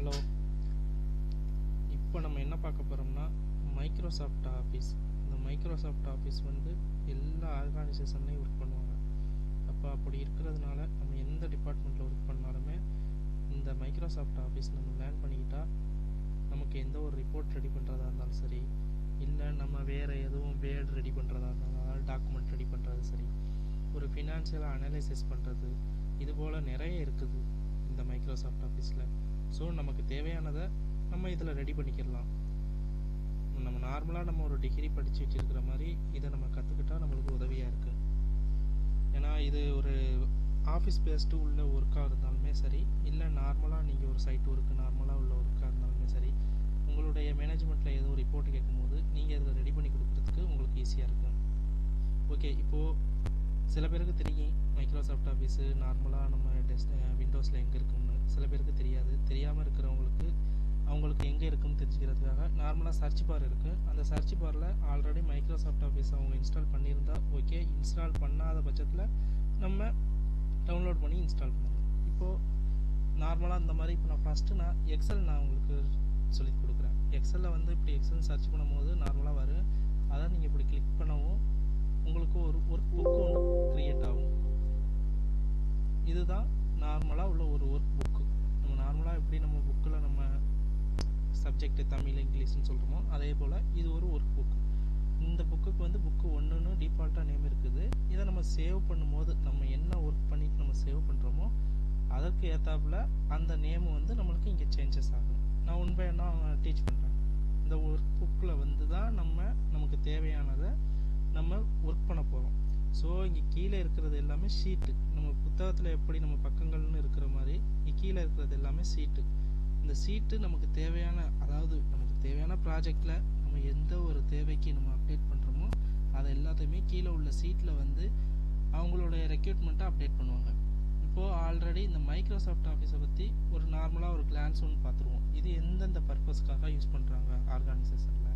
Hello, இப்போ நம்ம என்ன பார்க்க போகிறோம்னா மைக்ரோசாஃப்ட் ஆஃபீஸ். இந்த மைக்ரோசாஃப்ட் ஆஃபீஸ் வந்து எல்லா ஆர்கனைசேஷன்லையும் ஒர்க் பண்ணுவாங்க. அப்போ அப்படி இருக்கிறதுனால நம்ம எந்த டிபார்ட்மெண்ட்டில் ஒர்க் பண்ணாலுமே இந்த மைக்ரோசாஃப்ட் ஆஃபீஸ் நம்ம லேர்ன் பண்ணிக்கிட்டா நமக்கு எந்த ஒரு ரிப்போர்ட் ரெடி பண்ணுறதா இருந்தாலும் சரி, இல்லை நம்ம வேறு எதுவும் வேர்டு ரெடி பண்ணுறதா இருந்தாலும் டாக்குமெண்ட் ரெடி பண்ணுறது சரி, ஒரு ஃபினான்ஷியலாக அனலைசிஸ் பண்ணுறது, இது போல் நிறைய இருக்குது இந்த மைக்ரோசாஃப்ட் ஆஃபீஸில். ஸோ நமக்கு தேவையானதை நம்ம இதில் ரெடி பண்ணிக்கிடலாம். நம்ம நார்மலாக நம்ம ஒரு டிகிரி படித்து வச்சுருக்கிற மாதிரி இதை நம்ம கற்றுக்கிட்டால் நம்மளுக்கு உதவியாக இருக்குது. ஏன்னா இது ஒரு ஆஃபீஸ் பேஸ்டு உள்ள ஒர்க்காக இருந்தாலுமே சரி, இல்லை நார்மலாக நீங்கள் ஒரு சைட் ஒர்க்கு நார்மலாக உள்ள ஒர்க்காக இருந்தாலுமே சரி, உங்களுடைய மேனேஜ்மெண்ட்டில் ஏதோ ரிப்போர்ட் கேட்கும்போது நீங்கள் இதில் ரெடி பண்ணி கொடுக்குறதுக்கு உங்களுக்கு ஈஸியாக இருக்கும். ஓகே, இப்போது சில பேருக்கு தெரியும் மைக்ரோசாஃப்ட் ஆஃபீஸு நார்மலாக நம்ம விண்டோஸில் எங்கே இருக்குன்னு. சில பேருக்கு தெரியாது. தெரியாமல் இருக்கிறவங்களுக்கு அவங்களுக்கு எங்கே இருக்குன்னு தெரிஞ்சுக்கிறதுக்காக நார்மலாக சர்ச் பார் இருக்குது. அந்த சர்ச் பாரில் ஆல்ரெடி மைக்ரோசாஃப்ட் ஆஃபீஸ் அவங்க இன்ஸ்டால் பண்ணியிருந்தால் ஓகே, இன்ஸ்டால் பண்ணாத பட்சத்தில் நம்ம டவுன்லோட் பண்ணி இன்ஸ்டால் பண்ணணும். இப்போது நார்மலாக இந்த மாதிரி இப்போ நான் எக்ஸல் உங்களுக்கு சொல்லிக் கொடுக்குறேன். எக்ஸலில் வந்து இப்படி எக்ஸல் சர்ச் பண்ணும்போது நார்மலாக வரும். அதை நீங்கள் இப்படி கிளிக் பண்ணவும் உங்களுக்கு ஒரு ஒர்க் புக்கு ஒன்று க்ரியேட் ஆகும். இதுதான் நார்மலாக உள்ள ஒரு ஒர்க் புக்கு. நம்ம நார்மலாக எப்படி நம்ம புக்கில் நம்ம சப்ஜெக்ட் தமிழ் இங்கிலீஷ்னு சொல்கிறோமோ அதே போல் இது ஒரு ஒர்க் புக்கு. இந்த புக்குக்கு வந்து புக்கு 1ன்னு டிஃபால்ட்டாக நேம் இருக்குது. இதை நம்ம சேவ் பண்ணும்போது நம்ம என்ன ஒர்க் பண்ணிட்டு நம்ம சேவ் பண்ணுறோமோ அதற்கு ஏற்றாப்புல அந்த நேம் வந்து நம்மளுக்கு இங்கே சேஞ்சஸ் ஆகும். நான் ஒன் பை ஒன்னாக டீச் பண்ணுறேன். இந்த ஒர்க் புக்கில் வந்து தான் நமக்கு தேவையானதை நம்ம ஒர்க் பண்ண போகிறோம். ஸோ இங்கே கீழே இருக்கிறது எல்லாமே ஷீட்டு. நம்ம புத்தகத்தில் எப்படி நம்ம பக்கங்கள்னு இருக்கிற மாதிரி இங்கே கீழே இருக்கிறது எல்லாமே ஷீட்டு. இந்த ஷீட்டு நமக்கு தேவையான ப்ராஜெக்டில் நம்ம எந்த ஒரு தேவைக்கு நம்ம அப்டேட் பண்ணுறோமோ அதை எல்லாத்தையுமே கீழே உள்ள ஷீட்டில் வந்து அவங்களுடைய ரெக்யூட்மெண்ட்டை அப்டேட் பண்ணுவாங்க. இப்போது ஆல்ரெடி இந்த மைக்ரோசாஃப்ட் ஆஃபீஸை பற்றி ஒரு நார்மலாக ஒரு கிளான்ஸ் ஒன்று பார்த்துருவோம். இது எந்தெந்த பர்பஸ்க்காக யூஸ் பண்ணுறாங்க ஆர்கனைசேஷனில்,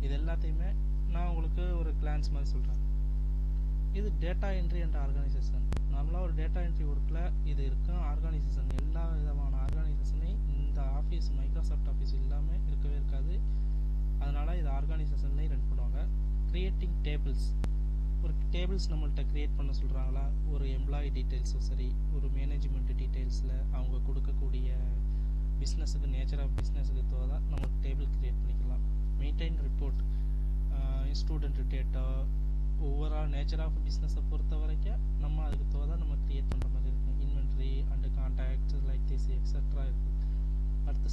இது எல்லாத்தையுமே நான் உங்களுக்கு ஒரு கிளான்ஸ் மாதிரி சொல்கிறேன். இது டேட்டா என்ட்ரி என்ற ஆர்கனைசேஷன். நார்மலாக ஒரு டேட்டா என்ட்ரி ஒர்க்கில் இது இருக்கும். ஆர்கனைசேஷன் எல்லா விதமான ஆர்கனைசேஷனையும் இந்த ஆஃபீஸ் மைக்ரோசாஃப்ட் ஆஃபீஸ் எல்லாமே இருக்கவே இருக்காது. அதனால் இது ஆர்கனைசேஷன்லேயும் ரன் பண்ணுவாங்க. க்ரியேட்டிங் டேபிள்ஸ், ஒரு டேபிள்ஸ் நம்மள்கிட்ட க்ரியேட் பண்ண சொல்கிறாங்களா, ஒரு எம்ப்ளாயி டீட்டெயில்ஸும் சரி, ஒரு மேனேஜ்மெண்ட் டீட்டெயில்ஸில் அவங்க கொடுக்கக்கூடிய பிஸ்னஸுக்கு நேச்சர் ஆஃப் பிஸ்னஸுக்கு தோதா நம்ம டேபிள் க்ரியேட் பண்ணிக்கலாம். Maintain report, student data, overall nature of பிஸ்னஸை பொறுத்த வரைக்கும் நம்ம அதுக்கு தோதா நம்ம க்ரியேட் பண்ணுற மாதிரி இருக்கும். Inventory and contacts like this extra இருக்குது. அடுத்து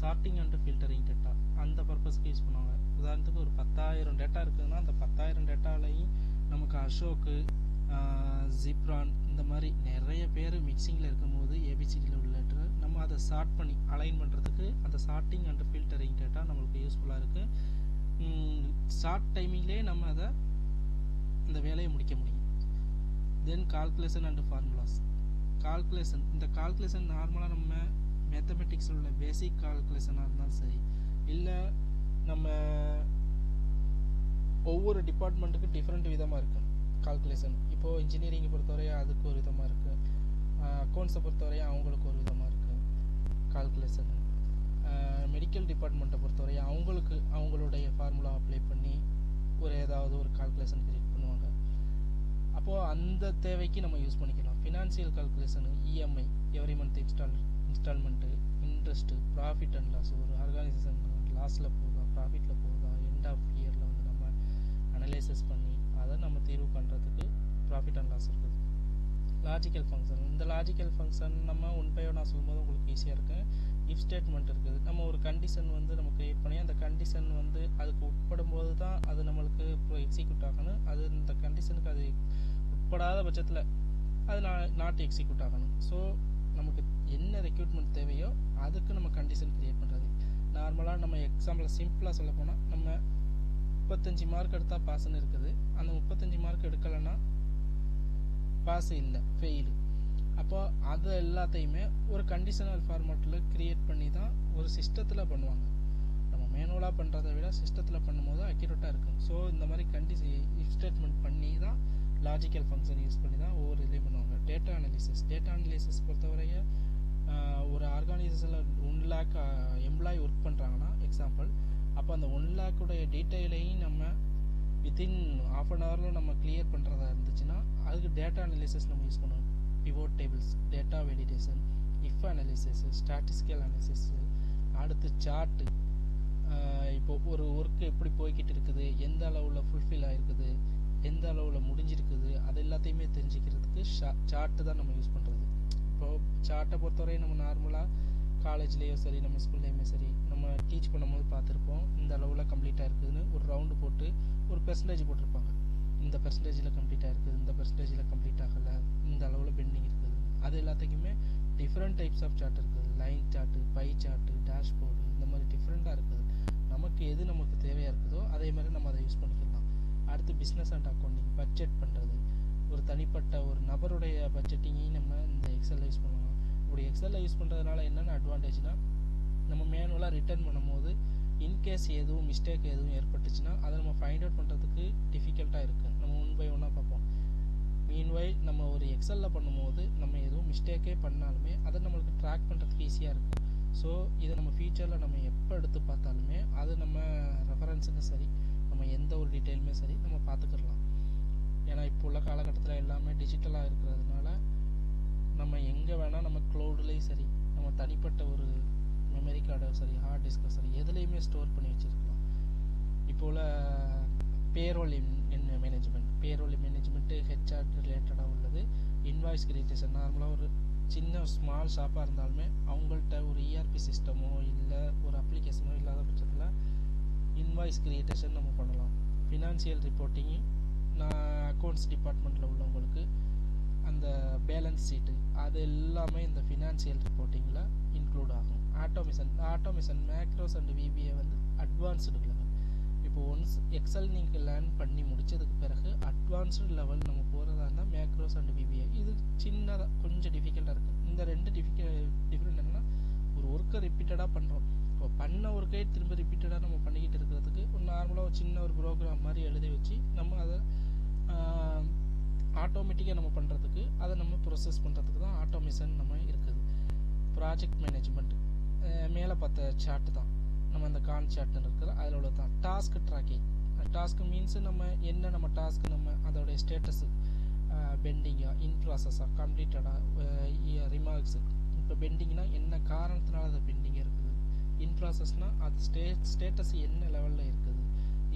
சார்ட்டிங் அண்டு ஃபில்டரிங் டேட்டா அந்த பர்பஸ்க்கு யூஸ் பண்ணுவாங்க. உதாரணத்துக்கு ஒரு 10,000 டேட்டா இருக்குதுன்னா அந்த 10,000 டேட்டாலையும் நமக்கு அசோக்கு, ஜிப்ரான் இந்த மாதிரி நிறைய பேர் மிக்சிங்கில் இருக்கும்போது ஏபிசிடியில் உள்ள லெட்டர் நம்ம அதை சார்ட் பண்ணி அலைன் பண்ணுறதுக்கு அந்த சார்ட்டிங் அண்டு ஃபில்டரிங் டேட்டா நம்மளுக்கு யூஸ்ஃபுல்லாக இருக்குது. ஷார்ட் டைமிங்லேயே நம்ம இந்த வேலையை முடிக்க முடியும். தென் கால்குலேஷன் அண்டு ஃபார்முலாஸ். கால்குலேஷன், இந்த கால்குலேஷன் நார்மலாக நம்ம மேத்தமெட்டிக்ஸில் உள்ள பேசிக் கால்குலேஷனாக இருந்தாலும் சரி, இல்லை நம்ம ஒவ்வொரு டிபார்ட்மெண்ட்டுக்கு டிஃப்ரெண்ட் விதமாக இருக்குது கால்குலேஷன். இப்போது இன்ஜினியரிங்கை பொறுத்தவரையும் அதுக்கு ஒரு விதமாக இருக்குது, அக்கௌண்ட்ஸை பொறுத்தவரையும் அவங்களுக்கு ஒரு விதமாக இருக்குது கால்குலேஷன். மெடிக்கல் டிபார்ட்மெண்ட்டை பொறுத்தவரையும் அவங்களுடைய ஃபார்முலா அப்ளை பண்ணி ஏதாவது ஒரு கால்குலேஷன் கிரியேட் பண்ணுவாங்க. அப்போது அந்த தேவைக்கு நம்ம யூஸ் பண்ணிக்கலாம். Financial calculation, EMI, every month instalment, interest, profit and loss, ஒரு ஆர்கனைசேஷன் லாஸில் போகுதா ப்ராஃபிட்டில் போகுதா, எண்ட் ஆஃப் இயரில் வந்து நம்ம அனலைசிஸ் பண்ணி அதை நம்ம தீர்வு பண்ணுறதுக்கு ப்ராஃபிட் அண்ட் லாஸ் இருக்குது. லாஜிக்கல் ஃபங்க்ஷன், இந்த லாஜிக்கல் ஃபங்க்ஷன் நம்ம ஒன் பை ஒன்னாக சொல்லும்போது உங்களுக்கு ஈஸியாக இருக்குது. இஃப் ஸ்டேட்மெண்ட் இருக்குது. நம்ம ஒரு கண்டிஷன் வந்து நம்ம க்ரியேட் பண்ணி அந்த கண்டிஷன் வந்து அதுக்கு உட்படும் போது தான் அது நம்மளுக்கு இப்போ எக்ஸிக்யூட் ஆகணும். அது இந்த கண்டிஷனுக்கு அது உட்படாத பட்சத்தில் அது நாட் எக்ஸிக்யூட் ஆகணும். ஸோ நமக்கு என்ன ரெக்யூட்மெண்ட் தேவையோ அதுக்கு நம்ம கண்டிஷன் க்ரியேட் பண்ணுறது. நார்மலாக நம்ம எக்ஸாம்பிள் சிம்பிளாக சொல்ல போனால் நம்ம 35 மார்க் எடுத்தால் பாஸ்ன்னு இருக்குது. அந்த 35 மார்க் எடுக்கலைன்னா பாஸ் இல்லை, ஃபெயிலு. அப்போ அது எல்லாத்தையுமே ஒரு கண்டிஷனல் ஃபார்மேட்டில் க்ரியேட் பண்ணி தான் ஒரு சிஸ்டத்தில் பண்ணுவாங்க. நம்ம மேனுவலாக பண்ணுறதை விட சிஸ்டத்தில் பண்ணும்போது அக்யூரேட்டாக இருக்கும். ஸோ இந்த மாதிரி இஃப் ஸ்டேட்மெண்ட் பண்ணி தான் லாஜிக்கல் ஃபங்க்ஷன் யூஸ் பண்ணி தான் ஒவ்வொரு இதுலேயும் பண்ணுவாங்க. டேட்டா அனாலிசிஸ் பொறுத்தவரைய ஒரு ஆர்கனைசேஷனில் 1 lakh எம்ப்ளாயி ஒர்க் பண்ணுறாங்கன்னா எக்ஸாம்பிள், அப்போ அந்த 1 lakh டீட்டெயிலையும் நம்ம வித்தின் ½ an hour நம்ம கிளியர் பண்ணுறதா இருந்துச்சுன்னா அதுக்கு டேட்டா அனலிசிஸ் நம்ம யூஸ் பண்ணணும். Pivot tables, data validation, if analysis, statistical analysis, அடுத்து சார்ட்டு. இப்போ ஒரு ஒர்க்கு எப்படி போய்கிட்டு இருக்குது, எந்த அளவில் ஃபுல்ஃபில் ஆகிருக்குது, எந்த அளவில் முடிஞ்சிருக்குது, அது எல்லாத்தையுமே தெரிஞ்சுக்கிறதுக்கு சார்ட்டு தான் நம்ம யூஸ் பண்ணுறது. இப்போது சார்ட்டை பொறுத்தவரை நம்ம நார்மலாக காலேஜ்லேயோ சரி, நம்ம ஸ்கூல்லேயுமே சரி, நம்ம டீச் பண்ணும்போது பார்த்துருப்போம். இந்த அளவில் கம்ப்ளீட்டாக இருக்குதுன்னு ஒரு ரவுண்டு போட்டு ஒரு பெர்சன்டேஜ் போட்டிருப்பாங்க. இந்த பெர்சன்டேஜில் கம்ப்ளீட்டாக இருக்குது, இந்த பெர்சன்டேஜில் கம்ப்ளீட் ஆகலை, இந்த அளவில் பெண்டிங் இருக்குது. அது எல்லாத்துக்குமே டிஃப்ரெண்ட் டைப்ஸ் ஆஃப் சார்ட் இருக்குது. Line chart, by chart, dashboard, இந்த மாதிரி டிஃப்ரெண்ட்டாக இருக்குது. நமக்கு எது நமக்கு தேவையாக இருக்குதோ அதே மாதிரி நம்ம அதை யூஸ் பண்ணிக்கலாம். அடுத்து பிஸ்னஸ் அண்ட் அக்கௌண்டிங், பட்ஜெட் பண்ணுறது. ஒரு தனிப்பட்ட ஒரு நபருடைய பட்ஜெட்டிங்கையும் நம்ம இந்த எக்ஸலில் யூஸ் பண்ணலாம். இப்படி எக்ஸலில் யூஸ் பண்ணுறதுனால என்னென்ன அட்வான்டேஜ்னால், நம்ம மேனுவலாக ரிட்டர்ன் பண்ணும்போது இன்கேஸ் எதுவும் மிஸ்டேக் எதுவும் ஏற்பட்டுச்சுன்னா அதை நம்ம ஃபைண்ட் அவுட் பண்ணுறதுக்கு டிஃபிகல்ட்டாக இருக்குது. நம்ம 1 by 1 பார்ப்போம். மீன்வைல் நம்ம ஒரு எக்ஸலில் பண்ணும்போது நம்ம எதுவும் மிஸ்டேக்கே பண்ணாலுமே அதை நம்மளுக்கு ட்ராக் பண்ணுறதுக்கு ஈஸியாக இருக்குது. ஸோ இதை நம்ம ஃபியூச்சரில் நம்ம எப்போ எடுத்து பார்த்தாலுமே அது நம்ம ரெஃபரன்ஸுக்கு சரி, நம்ம எந்த ஒரு டீட்டெயிலுமே சரி நம்ம பார்த்துக்கிடலாம். ஏன்னா இப்போ உள்ள காலகட்டத்தில் எல்லாமே டிஜிட்டலாக இருக்கிறதுனால நம்ம எங்கே வேணால் நம்ம க்ளவுட்லேயும் சரி, நம்ம தனிப்பட்ட ஒரு மெமரி கார்டோ சரி, ஹார்ட் டிஸ்கோ சரி, எதுலேயுமே ஸ்டோர் பண்ணி வச்சுருக்கலாம். இப்போ உள்ள பேரோல் மேனேஜ்மெண்ட்டு ஹெச்ஆர் ரிலேட்டடாக உள்ளது. இன்வாய்ஸ் கிரியேஷன், நார்மலாக ஒரு சின்ன ஸ்மால் ஷாப்பாக இருந்தாலுமே அவங்கள்ட்ட ஒரு இஆர்பி சிஸ்டமோ இல்லை ஒரு அப்ளிகேஷனோ இல்லாத பட்சத்தில் இன்வாய்ஸ் கிரியேஷன் நம்ம பண்ணலாம். ஃபினான்சியல் ரிப்போர்ட்டிங்கு, நான் அக்கௌண்ட்ஸ் டிபார்ட்மெண்ட்டில் உள்ளவங்களுக்கு அந்த பேலன்ஸ் ஷீட்டு அது எல்லாமே இந்த ஃபினான்சியல் ரிப்போர்ட்டிங்கில் இன்க்ளூட் ஆகும். ஆட்டோமேஷன் மேக்ரோஸ் அண்ட் விபிஏ வந்து அட்வான்ஸ்டு லெவல். இப்போ ஒன்ஸ் எக்ஸல் நீங்கள் லேர்ன் பண்ணி முடித்ததுக்கு பிறகு அட்வான்ஸ்டு லெவல் நம்ம போகிறதா இருந்தால் மேக்ரோஸ் அண்ட் விபிஏ. இது சின்னதாக கொஞ்சம் டிஃபிகல்ட்டாக இருக்குது. இந்த 2 டிஃப்ரெண்ட் என்னென்னா, ஒரு ஒர்க்கை ரிப்பீட்டடாக பண்ணுறோம். இப்போ பண்ண ஒர்க்கே திரும்ப ரிப்பீட்டடாக நம்ம பண்ணிக்கிட்டு இருக்கிறதுக்கு ஒரு நார்மலாக ஒரு சின்ன ஒரு ப்ரோக்ராம் மாதிரி எழுதி வச்சு நம்ம அதை ஆட்டோமேட்டிக்காக நம்ம பண்ணுறதுக்கு, அதை நம்ம ப்ரொசஸ் பண்ணுறதுக்கு தான் ஆட்டோமேஷன் நம்ம இருக்குது. ப்ராஜெக்ட் மேனேஜ்மெண்ட் மேலே பார்த்த சார்ட்டு தான் நம்ம அந்த கான் சார்ட்னு இருக்கிற அதில் உள்ள தான். டாஸ்க் ட்ராக்கிங், டாஸ்க் மீன்ஸ் நம்ம டாஸ்க்கு நம்ம அதோடைய ஸ்டேட்டஸு பெண்டிங்காக, இன் ப்ராசஸாக, கம்ப்ளீட்டடாக, ரிமார்க்ஸு. இப்போ பெண்டிங்னா என்ன காரணத்தினால அது பெண்டிங் இருக்குது, இன் ப்ராசஸ்னால் அது ஸ்டேட்டஸ் என்ன லெவலில் இருக்குது,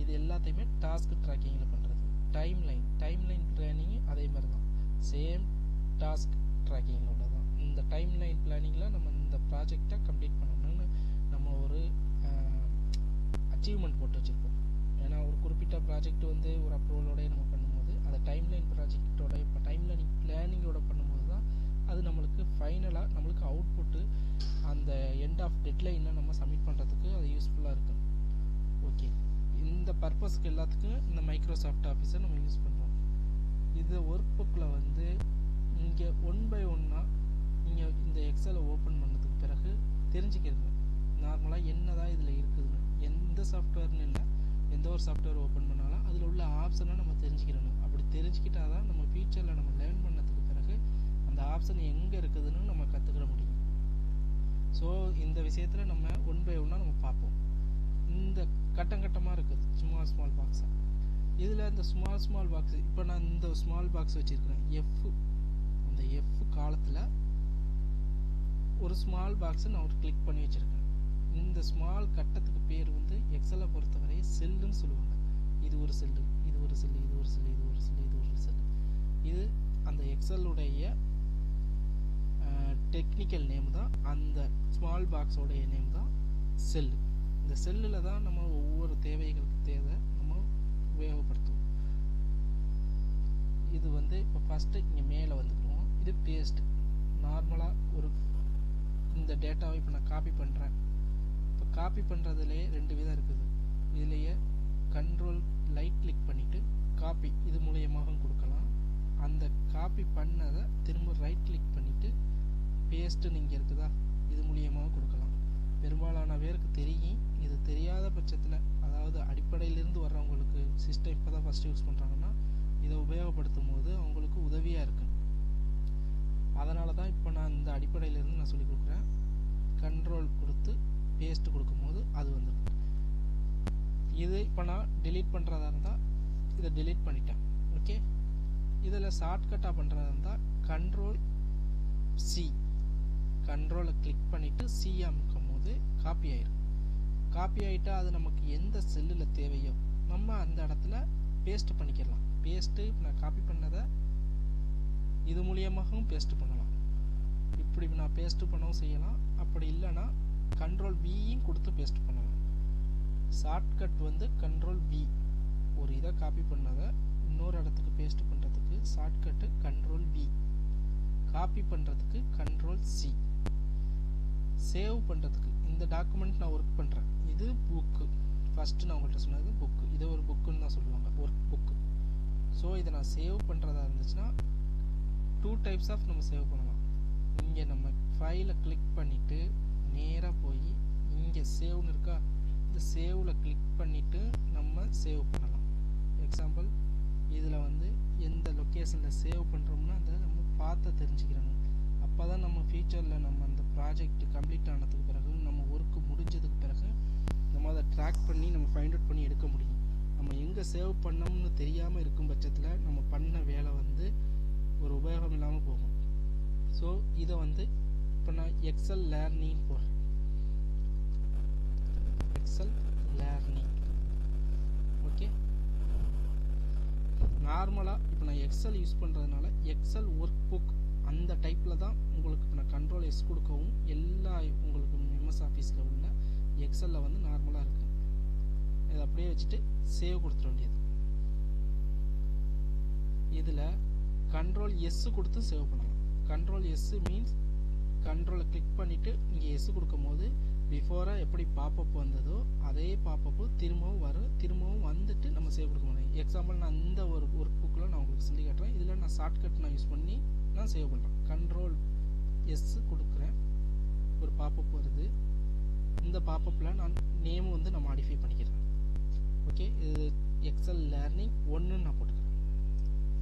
இது எல்லாத்தையுமே டாஸ்க் ட்ராக்கிங்கில் பண்ணுறது. டைம்லைன் பிளானிங் அதே மாதிரி தான், சேம் டாஸ்க் ட்ராக்கிங்கில் உள்ளதான். இந்த டைம்லைன் பிளானிங்கில் நம்ம இந்த ப்ராஜெக்டை கம்ப்ளீட் பண்ணணும்னு நம்ம ஒரு அச்சீவ்மெண்ட் போட்டு வச்சுருப்போம். ஏன்னா ஒரு குறிப்பிட்ட ப்ராஜெக்ட் வந்து ஒரு அப்ரூவலோடய நம்ம பண்ணும்போது அதை டைம்லைன் ப்ராஜெக்டோட இப்போ டைம்லைன் பிளானிங்கோட பண்ணும்போது தான் அது நம்மளுக்கு ஃபைனலாக நம்மளுக்கு அவுட்புட்டு அந்த எண்ட் ஆஃப் டெட்லைனை நம்ம சப்மிட் பண்ணுறதுக்கு அது யூஸ்ஃபுல்லாக இருக்கும். ஓகே, இந்த பர்பஸ்க்கு எல்லாத்துக்கும் இந்த மைக்ரோசாஃப்ட் ஆஃபீஸை நம்ம யூஸ் பண்ணுறோம். இது ஒர்க் புக்கில் வந்து இங்கே 1 by 1 நீங்கள் இந்த எக்ஸலை ஓப்பன் பண்ணதுக்கு பிறகு தெரிஞ்சுக்கிறது நார்மலாக என்னதான் இதில் இருக்குதுன்னு. எந்த சாஃப்ட்வேர்னு இல்லை, எந்த ஒரு சாஃப்ட்வேர் ஓப்பன் பண்ணாலும் அதில் உள்ள ஆப்ஷனை நம்ம தெரிஞ்சுக்கிறணும். அப்படி தெரிஞ்சுக்கிட்டால் தான் நம்ம ஃபியூச்சரில் நம்ம லேர்ன் பண்ணதுக்கு பிறகு அந்த ஆப்ஷன் எங்கே இருக்குதுன்னு நம்ம கற்றுக்கிட முடியும். ஸோ இந்த விஷயத்தில் நம்ம 1 by 1 நம்ம பார்ப்போம். இந்த கட்டமாக இருக்குது ஸ்மால் பாக்ஸாக. இதில் இந்த ஸ்மால் பாக்ஸ், இப்போ நான் இந்த ஸ்மால் பாக்ஸ் வச்சுருக்கிறேன் அந்த எஃப் காலத்தில் ஒரு ஸ்மால் பாக்ஸை நான் ஒரு கிளிக் பண்ணி வச்சுருக்கேன். இந்த ஸ்மால் கட்டத்துக்கு பேர் வந்து எக்ஸலை பொறுத்தவரை செல்லுன்னு சொல்லுவாங்க. இது ஒரு செல்லு, இது ஒரு செல்லு, இது ஒரு செல்லு, இது ஒரு செல்லு, இது ஒரு செல்லு. இது அந்த எக்ஸலுடைய டெக்னிக்கல் நேம் தான். அந்த ஸ்மால் பாக்ஸோடைய நேம் தான் செல்லு. இந்த செல்லில் தான் நம்ம ஒவ்வொரு தேவைகளுக்கு நம்ம உபயோகப்படுத்துவோம். இது வந்து இப்போ ஃபஸ்ட்டு இங்கே மேலே வந்துக்கிறோம். இது பேஸ்ட். நார்மலாக ஒரு இந்த டேட்டாவை இப்போ நான் காப்பி பண்ணுறேன். இப்போ காப்பி பண்ணுறதுலேயே 2 விதம் இருக்குது. இதுலேயே கண்ட்ரோல் லைட் கிளிக் பண்ணிவிட்டு காப்பி இது மூலியமாக கொடுக்கலாம். அந்த காப்பி பண்ணதை திரும்ப ரைட் கிளிக் பண்ணிவிட்டு பேஸ்ட்டுன்னு இங்கே இருக்குதா, இது மூலியமாக கொடுக்கலாம். பெரும்பாலான பேருக்கு தெரியும். இது தெரியாத பட்சத்தில், அதாவது அடிப்படையிலேருந்து வர்றவங்களுக்கு, சிஸ்டம் இப்போ தான் ஃபஸ்ட்டு யூஸ் பண்ணுறாங்கன்னா இதை உபயோகப்படுத்தும் போது அவங்களுக்கு உதவியாக இருக்குது. அதனால தான் இப்போ நான் அந்த அடிப்படையிலேருந்து நான் சொல்லிக் கொடுக்குறேன். கண்ட்ரோல் கொடுத்து பேஸ்ட் கொடுக்கும்போது அது வந்துடும். இது இப்போ நான் delete பண்ணுறதா இருந்தால் இதை delete பண்ணிட்டேன். ஓகே, இதில் ஷார்ட்கட்டாக பண்ணுறதா இருந்தால் கண்ட்ரோல் சி, கண்ட்ரோலை கிளிக் பண்ணிவிட்டு சி அமுக்கும் போது காப்பி ஆயிடும். காப்பி ஆகிட்டா அது நமக்கு எந்த செல்லில் தேவையோ நம்ம அந்த இடத்துல பேஸ்ட் பண்ணிக்கலாம். பேஸ்ட்டு நான் காப்பி பண்ணதை இது மூலியமாகவும் பேஸ்ட் பண்ணலாம். இப்படி நான் பேஸ்ட் பண்ணவும் செய்யலாம். அப்படி இல்லைன்னா கண்ட்ரோல் வியும் கொடுத்து பேஸ்ட் பண்ணலாம். ஷார்ட்கட் வந்து கண்ட்ரோல் வி. ஒரு இதை காப்பி பண்ணதை இன்னொரு இடத்துக்கு பேஸ்ட் பண்ணுறதுக்கு ஷார்ட்கட்டு கண்ட்ரோல் வி. காப்பி பண்ணுறதுக்கு கண்ட்ரோல் சி. சேவ் பண்ணுறதுக்கு இந்த டாக்குமெண்ட் நான் ஒர்க் பண்ணுறேன். இது புக்கு. ஃபஸ்ட்டு நான் உங்கள்கிட்ட சொன்னது புக்கு. இதை ஒரு புக்குன்னு தான் சொல்லுவாங்க, ஒர்க் புக்கு. ஸோ இதை நான் சேவ் பண்ணுறதா இருந்துச்சுன்னா 2 டைப்ஸ் ஆஃப் நம்ம சேவ் பண்ணலாம். இங்கே நம்ம ஃபைலை கிளிக் பண்ணிவிட்டு நேராக போய் இங்கே சேவ்னு இருக்கா, இந்த சேவில் கிளிக் பண்ணிவிட்டு நம்ம சேவ் பண்ணலாம். எக்ஸாம்பிள் இதில் வந்து எந்த லொக்கேஷனில் சேவ் பண்ணுறோம்னா அதை நம்ம பார்த்து தெரிஞ்சுக்கிறணும். அப்போ தான் நம்ம ஃபியூச்சரில் நம்ம அந்த ப்ராஜெக்ட் கம்ப்ளீட் ஆனதுக்கு பிறகு நம்ம ஒர்க்கு முடிஞ்சதுக்கு பிறகு நம்ம அதை ட்ராக் பண்ணி நம்ம ஃபைண்ட் அவுட் பண்ணி எடுக்க முடியும். நம்ம எங்கே சேவ் பண்ணோம்னு தெரியாமல் இருக்கும் பட்சத்தில் நம்ம பண்ண வேலை வந்து ஒரு உபயோகம் இல்லாமல் போகும். ஸோ இதை வந்து இப்போ நான் எக்ஸல் லேர்னிங் போடுறேன். Excel learning. ஓகே, நார்மலாக இப்போ நான் எக்ஸல் யூஸ் பண்ணுறதுனால எக்ஸல் ஒர்க் புக் அந்த டைப்பில் தான் உங்களுக்கு இப்போ நான் கண்ட்ரோல் எஸ் கொடுக்கவும் எல்லா உங்களுக்கு எம்எஸ் ஆஃபீஸில் உள்ள எக்ஸலில் வந்து நார்மலாக இருக்குது. இதை அப்படியே வச்சுட்டு சேவ் கொடுத்துட வேண்டியது. இதில் கண்ட்ரோல் எஸ் கொடுத்து சேவ் பண்ணலாம். கண்ட்ரோல் எஸ் மீன்ஸ் கண்ட்ரோலை கிளிக் பண்ணிவிட்டு நீங்கள் எஸ் கொடுக்கும் போது பிஃபோராக எப்படி பாப்பப் வந்ததோ அதே பாப்பப்பு திரும்பவும் வரும். திரும்பவும் வந்துட்டு நம்ம சேவ் கொடுக்க முடியும். எக்ஸாம்பிள் நான் இந்த ஒரு ஒர்க் புக்கில் நான் உங்களுக்கு சொல்லி காட்டுறேன். இதில் நான் ஷார்ட்கட் நான் யூஸ் பண்ணி நான் சேவ் பண்ணுறேன். கண்ட்ரோல் எஸ் கொடுக்குறேன், ஒரு பாப்பப் வருது. இந்த பாப்பப்பில் நான் நேம் வந்து நான் மாடிஃபை பண்ணிக்கிறேன். ஓகே, இது எக்ஸல் லேர்னிங் 1ன்னு நான் போட்டுக்கிறேன்.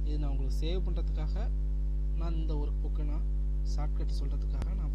இது நான் உங்களுக்கு சேவ் பண்ணுறதுக்காக நான் இந்த ஒர்க் புக்கை நான் ஷார்ட்கட் சொல்கிறதுக்காக நான்